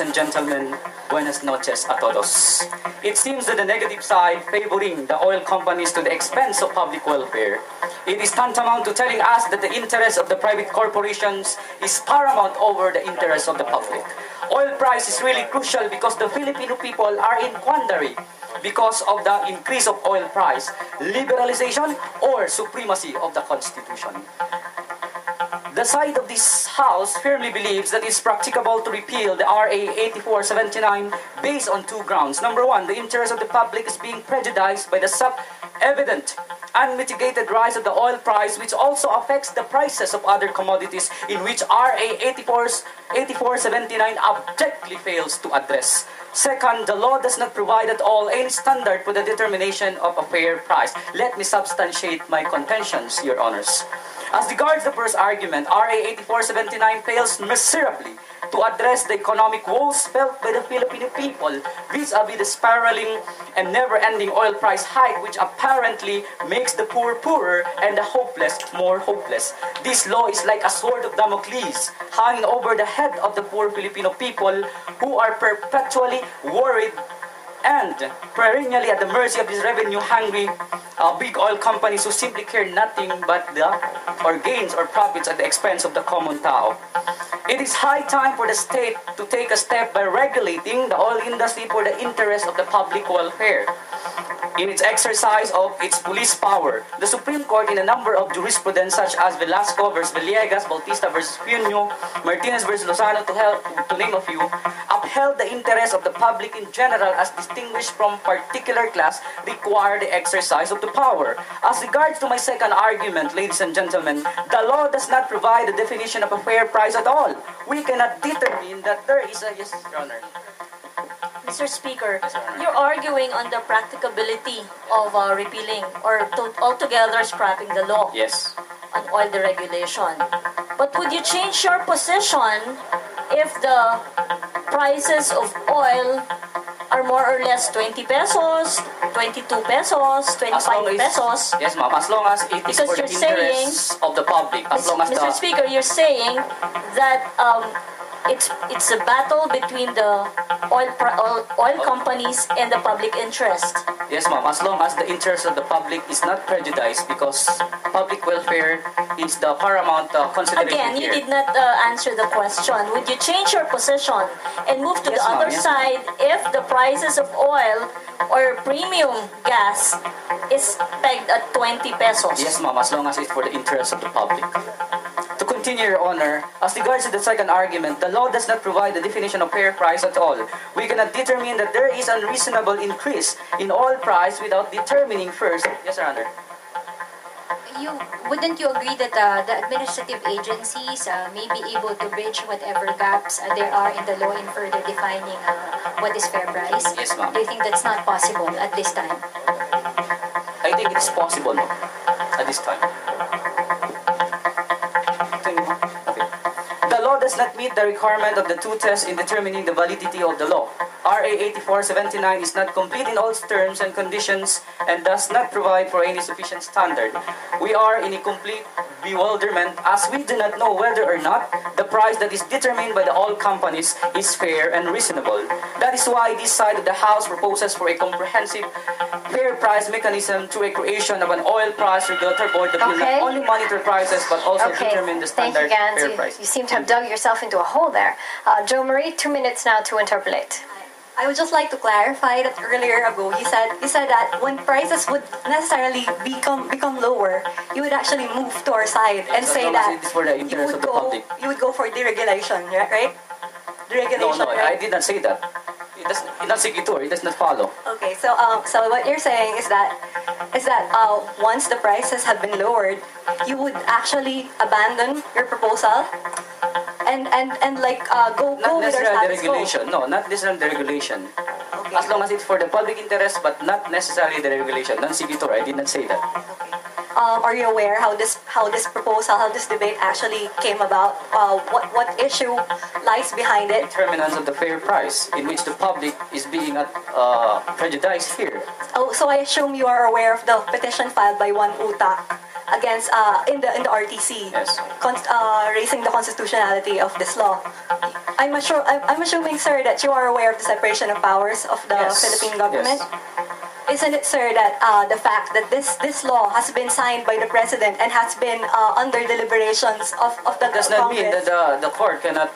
and gentlemen, buenas noches a todos. It seems that the negative side favoring the oil companies to the expense of public welfare. It is tantamount to telling us that the interest of the private corporations is paramount over the interest of the public. Oil price is really crucial because the Filipino people are in quandary because of the increase of oil price, liberalization, or supremacy of the Constitution. The side of this House firmly believes that it's practicable to repeal the RA 8479 based on two grounds. Number one, the interest of the public is being prejudiced by the self-evident, unmitigated rise of the oil price, which also affects the prices of other commodities, in which RA 8479 abjectly fails to address. Second, the law does not provide at all any standard for the determination of a fair price. Let me substantiate my contentions, Your Honors. As regards the first argument, RA 8479 fails miserably to address the economic woes felt by the Filipino people vis-a-vis the spiraling and never-ending oil price hike, which apparently makes the poor poorer and the hopeless more hopeless. This law is like a sword of Damocles hanging over the head of the poor Filipino people who are perpetually worried and perennially at the mercy of these revenue-hungry big oil companies who simply care nothing but gains or profits at the expense of the common tao. It is high time for the state to take a step by regulating the oil industry for the interest of the public welfare. In its exercise of its police power, the Supreme Court, in a number of jurisprudence such as Velasco versus Villegas, Bautista versus Puno, Martinez versus Lozano, to name a few, upheld the interest of the public in general as distinguished from particular class require the exercise of the power. As regards to my second argument, ladies and gentlemen, the law does not provide a definition of a fair price at all. We cannot determine that there is a... Yes, Your Honor. Mr. Speaker, you're arguing on the practicability of repealing or altogether scrapping the law. Yes. On oil deregulation. But would you change your position if the prices of oil are more or less 20 pesos, 22 pesos, 25 pesos? Yes, ma'am. As long as it is for the interest of the public. As long as Mr. Speaker, you're saying that it's a battle between the oil companies and the public interest. Yes, ma'am. As long as the interest of the public is not prejudiced, because public welfare is the paramount consideration Again, you here. did not answer the question. Would you change your position and move to the other side if the prices of oil or premium gas is pegged at 20 pesos? Yes, ma'am. As long as it's for the interest of the public. To continue, Your Honor, as regards to the second argument, the law does not provide the definition of fair price at all. We cannot determine that there is unreasonable increase in oil price without determining first. Yes, Your Honor. Wouldn't you agree that the administrative agencies may be able to bridge whatever gaps there are in the law in further defining what is fair price? Yes, ma'am. Do you think that's not possible at this time? I think it is possible at this time. The law does not meet the requirement of the two tests in determining the validity of the law. RA 8479 is not complete in all terms and conditions and does not provide for any sufficient standard. We are in a complete bewilderment as we do not know whether or not the price that is determined by the oil companies is fair and reasonable. That is why this side of the House proposes for a comprehensive fair price mechanism through a creation of an oil price regulatory board that will not only monitor prices but also determine the standard fair price. You seem to have dug yourself into a hole there. Jo Marie, 2 minutes now to interpolate. I would just like to clarify that earlier ago you said that when prices would necessarily become lower, you would actually move to our side and say that you would go for deregulation, right? Deregulation. No, I did not say that. It does not follow. Okay, so what you're saying is that once the prices have been lowered, you would actually abandon your proposal and go with our status quo. No, not necessarily the regulation. Okay. As long as it's for the public interest, but not necessarily the regulation. Non-sequitur, I did not say that. Okay. Are you aware how this debate actually came about? What issue lies behind it? Determinants of the fair price, in which the public is being prejudiced here. Oh, so I assume you are aware of the petition filed by one utak against in the RTC, Yes. raising the constitutionality of this law. I'm assuming, sir, that you are aware of the separation of powers of the Yes. Philippine government. Yes. Isn't it, sir, that the fact that this law has been signed by the president and has been under deliberations of the Does not mean Congress? that the court cannot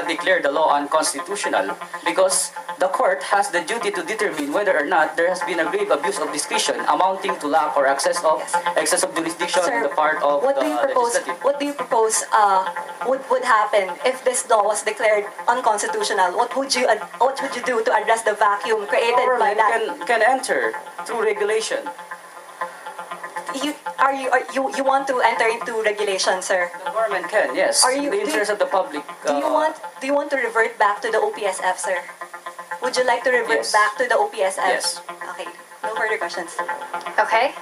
declare the law unconstitutional, because the court has the duty to determine whether or not there has been a grave abuse of discretion amounting to lack or excess of jurisdiction on the part of what the do you propose? legislative. What do you propose would happen if this law was declared unconstitutional? What would you do to address the vacuum created by Government that? can enter through regulation. You want to enter into regulation, sir? The government can, yes. Are you- the interest of the public. Do you want to revert back to the OPSF, sir? Would you like to revert Yes. back to the OPSF? Yes. Okay. No further questions. Okay.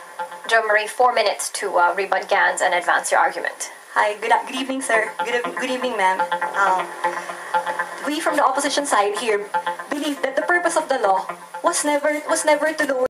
Jo Marie, 4 minutes to rebut Gans and advance your argument. Hi. Good evening, sir. Good evening, ma'am. We from the opposition side here believe that the purpose of the law was never to lower